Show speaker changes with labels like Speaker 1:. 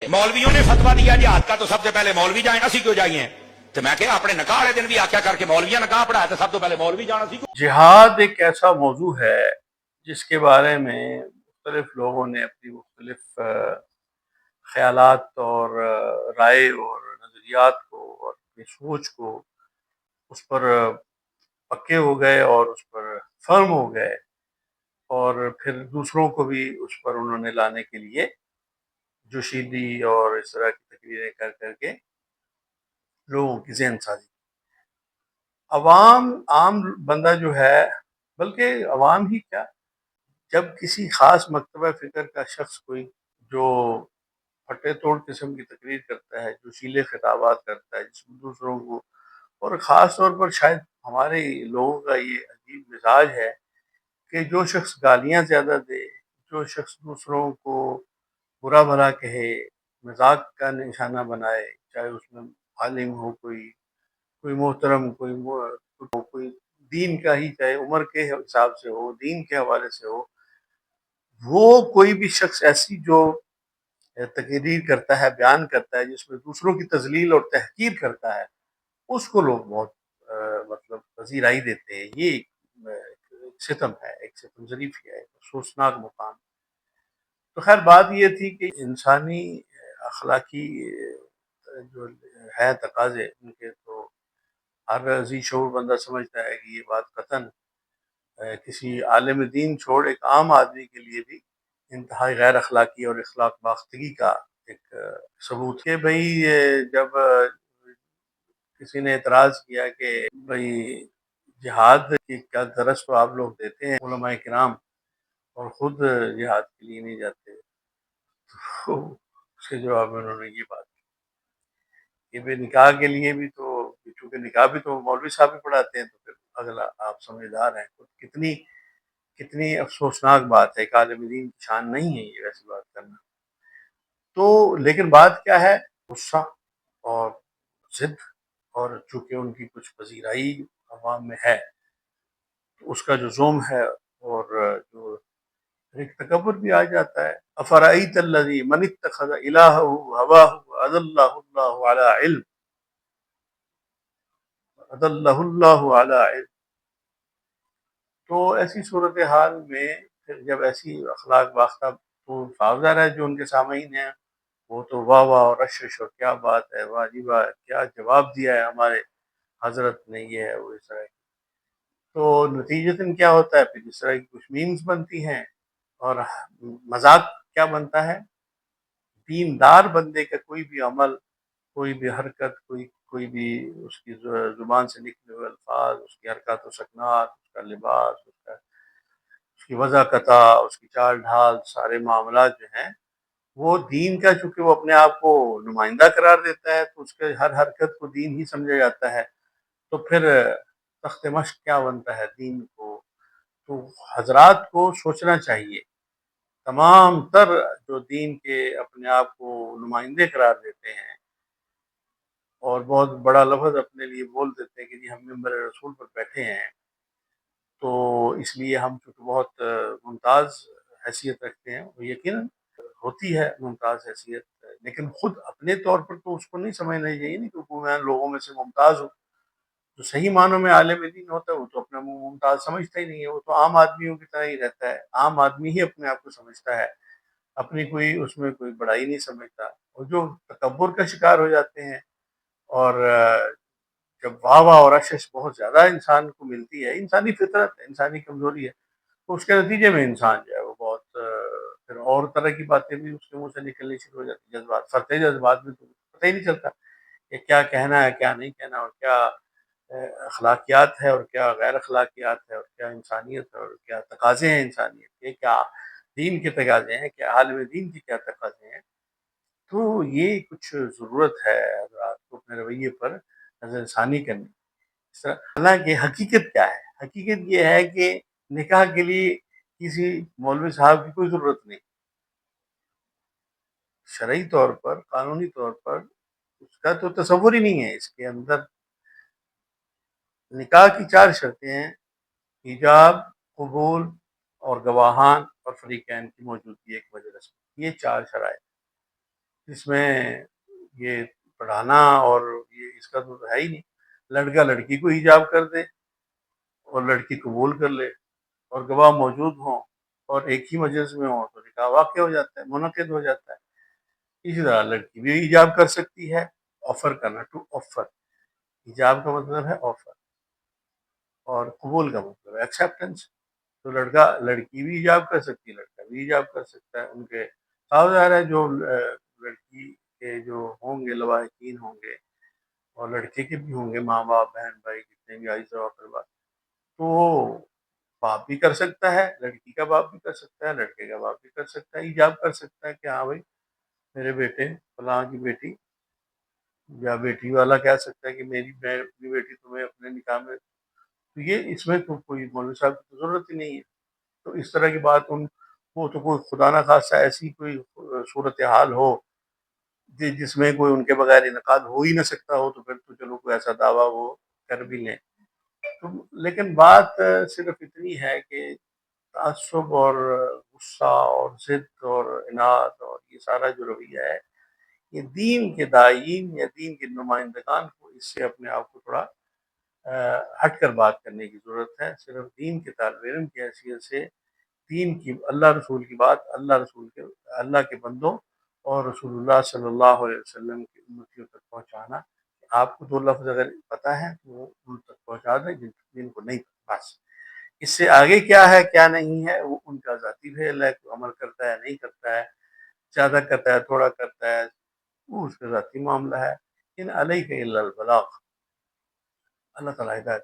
Speaker 1: मौलवियों ने फतवा दिया जिहाद का तो सबसे पहले मौलवी जाए, असी क्यों जाइए? तो मैं क्या अपने नकाह वाले दिन भी आख्या करके मौलविया नकाह पढ़ाया तो सब तो पहले मौलवी जाना सी।
Speaker 2: जिहाद एक ऐसा मौजू है जिसके बारे में मुख्तलिफ लोगों ने अपनी मुख्तलिफ ख्यालात और राय और नज़रियात को और अपनी सोच को उस पर पक्के हो गए और उस पर फर्म हो गए, और फिर दूसरों को भी उस पर उन्होंने लाने के लिए जोशीली और इस तरह की तकरीरें कर करके लोगों की ज़हन साजी। अवाम आम बंदा जो है, बल्कि अवाम ही क्या, जब किसी ख़ास मकतबा फ़िक्र का शख्स कोई जो फटे तोड़ किस्म की तकरीर करता है, जोशीले खिताबात करता है जिसमें दूसरों को, और ख़ास तौर पर शायद हमारे लोगों का ये अजीब मिजाज है कि जो शख्स गालियाँ ज़्यादा दे, जो शख्स दूसरों को बुरा भला कहे, मजाक का निशाना बनाए, चाहे उसमें आलिम हो, कोई मोहतरम, कोई दीन का ही, चाहे उम्र के हिसाब से हो, दीन के हवाले से हो, वो कोई भी शख्स ऐसी जो तकरीर करता है, बयान करता है जिसमें दूसरों की तजलील और तहकीर करता है, उसको लोग बहुत मतलब पजीराई देते हैं। ये एक सितम है, एक सितम ज़रीफ़ी है, एक अफसोसनाक मुकाम। तो खैर बात ये थी कि इंसानी अखलाकी जो है तकाज़े उनके, तो हर ज़ी शऊर बंदा समझता है कि ये बात कतन किसी आलिम दीन छोड़ एक आम आदमी के लिए भी इंतहाई गैर अखलाकी और इखलाक बाख्तगी का एक सबूत है। भाई जब किसी ने एतराज़ किया कि भाई जिहाद की क्या दरस तो आप लोग देते हैं उलमाए किराम, और ख़ुद जिहाद के लिए नहीं जाते, तो उसके जवाब में उन्होंने ये बात की कि भाई निकाह के लिए भी तो, चूँकि निकाह भी तो मौलवी साहब ही पढ़ाते हैं, तो फिर अगला आप समझदार हैं। तो कितनी कितनी अफसोसनाक बात है, एक आलिम दीन की शान नहीं है ये वैसी बात करना। तो लेकिन बात क्या है, गुस्सा और ज़िद, और चूँकि उनकी कुछ पजीराई अवाम में है, तो उसका जो ज़ुल्म है और जो एक तकब्बुर भी आ जाता है। अफ़रअयतल्लज़ी मनित्तख़ज़ इलाहहु हवाहु अज़ल्लहुल्लाहु अला इल्म, अज़ल्लहुल्लाहु अला इल्म। तो ऐसी सूरत हाल में फिर जब ऐसी अखलाक बाख्ता, तो साफ ज़ाहिर है जो उनके सामईन हैं वो तो वाह वाह और अशश, और क्या बात है, वाह जी वाह, क्या जवाब दिया है हमारे हजरत ने, ये है वो, इस तरह की। तो नतीजतन क्या होता है, फिर इस तरह की कुछ मीम्स बनती हैं, और मजाक क्या बनता है, दीनदार बंदे का कोई भी अमल, कोई भी हरकत, कोई कोई भी उसकी जुबान से निकले हुए अल्फाज, उसकी हरकत व सकनात, उसका लिबास, उसकी वज़ाकता, उसकी चाल ढाल, सारे मामलात जो हैं, वो दीन का, चूँकि वो अपने आप को नुमाइंदा करार देता है, तो उसके हर हरकत को दीन ही समझा जाता है। तो फिर तख्त मश्क क्या बनता है दीन को। तो हजरात को सोचना चाहिए, तमाम तर जो दीन के अपने आप को नुमाइंदे करार देते हैं और बहुत बड़ा लफ्ज़ अपने लिए बोल देते हैं कि जी हम मिंबर रसूल पर बैठे हैं, तो इसलिए हम चूँकि बहुत मुमताज़ हैसियत रखते हैं, वो यकीनन होती है मुमताज़ हैसियत, लेकिन खुद अपने तौर पर तो उसको नहीं समझना चाहिए ना, क्योंकि मैं लोगों में से मुमताज़ हूँ। जो सही मानों में आलिम दीन होता है वो तो अपना मुँह मुमताज़ समझता ही नहीं है, वो तो आम आदमियों की तरह ही रहता है। आम आदमी ही अपने आप को समझता है, अपनी कोई उसमें कोई बड़ाई नहीं समझता, और जो तकब्बुर का शिकार हो जाते हैं, और जब वाह वाह और अशश बहुत ज़्यादा इंसान को मिलती है, इंसानी फितरत है, इंसानी कमज़ोरी है, तो उसके नतीजे में इंसान जो है वो बहुत फिर और तरह की बातें भी उसके मुँह से निकलनी शुरू हो जाती हैं। जज़्बात, फर्ज़ जज़्बात में तो पता ही नहीं चलता कि क्या कहना है, क्या नहीं कहना, और क्या अखलाकियात है और क्या गैर अखलाकियात है, और क्या इंसानियत है और क्या तकाज़े हैं इंसानियत के, क्या दीन के तकाज़े हैं, क्या आलिम दीन के क्या तकाज़े हैं। तो ये कुछ ज़रूरत है हज़रात को अपने रवैये पर नज़रसानी करने की। इस तरह हालाँकि हकीकत क्या है? हकीकत ये है कि निकाह के लिए किसी मौलवी साहब की कोई ज़रूरत नहीं। शरई तौर पर, कानूनी तौर पर उसका तो तसव्वुर ही नहीं है। इसके अंदर निकाह की 4 शर्तें हैं: हिजाब, कबूल और गवाहान और फ़रीक़ैन की मौजूदगी एक मजलिस में। ये 4 शराइत। جس میں یہ پڑھانا اور یہ اس کا تو ہے ہی نہیں. لڑکا لڑکی کو ایجاب کر دے اور لڑکی قبول کر لے اور گواہ موجود ہوں اور ایک ہی مجلس میں ہوں تو نکاح واقع ہو جاتا ہے، منعقد ہو جاتا ہے. اسی طرح لڑکی بھی ایجاب کر سکتی ہے. آفر کرنا، ٹو آفر. ایجاب کا مطلب ہے آفر اور قبول کا مطلب ہے ایکسیپٹنس. تو لڑکا لڑکی بھی ایجاب کر سکتی ہے، لڑکا بھی ایجاب کر سکتا ہے. ان کے صاف ظاہر ہے جو لڑکی کے جو ہوں گے لواحقین ہوں گے اور لڑکے کے بھی ہوں گے، ماں باپ بہن بھائی جتنے بھی عزیز و اقربا، تو وہ باپ بھی کر سکتا ہے، لڑکی کا باپ بھی کر سکتا ہے، لڑکے کا باپ بھی کر سکتا ہے. ایجاب کر سکتا ہے کہ ہاں بھائی میرے بیٹے فلاں کی بیٹی، یا بیٹی والا کہہ سکتا ہے کہ میں اپنی بیٹی تمہیں اپنے نکاح میں. تو یہ اس میں تو کوئی مولوی صاحب کی ضرورت ہی نہیں ہے. تو اس طرح کی بات وہ تو کوئی خدا نہ خواستہ ایسی کوئی صورتحال ہو جس میں کوئی ان کے بغیر انعقاد ہو ہی نہ سکتا ہو، تو پھر تو چلو کوئی ایسا دعویٰ وہ کر بھی لیں. تو لیکن بات صرف اتنی ہے کہ تعصب اور غصہ اور ضد اور اناد اور یہ سارا جو رویہ ہے، یہ دین کے داعین یا دین کے نمائندگان کو اس سے اپنے آپ کو تھوڑا ہٹ کر بات کرنے کی ضرورت ہے. صرف دین کے طالب علم کی حیثیت سے دین کی، اللہ رسول کی بات، اللہ کے بندوں اور رسول اللہ صلی اللہ علیہ وسلم کی امتیوں تک پہنچانا. آپ کو دو لفظ اگر پتہ ہے تو وہ ان تک پہنچا دیں جن کو نہیں پتہ. بس اس سے آگے کیا ہے کیا نہیں ہے وہ ان کا ذاتی فعل ہے. کوئی عمل کرتا ہے نہیں کرتا ہے، زیادہ کرتا ہے تھوڑا کرتا ہے، وہ اس کا ذاتی معاملہ ہے. ان علیہ کا الا البلاغ. اللہ تعالیٰ ہدایت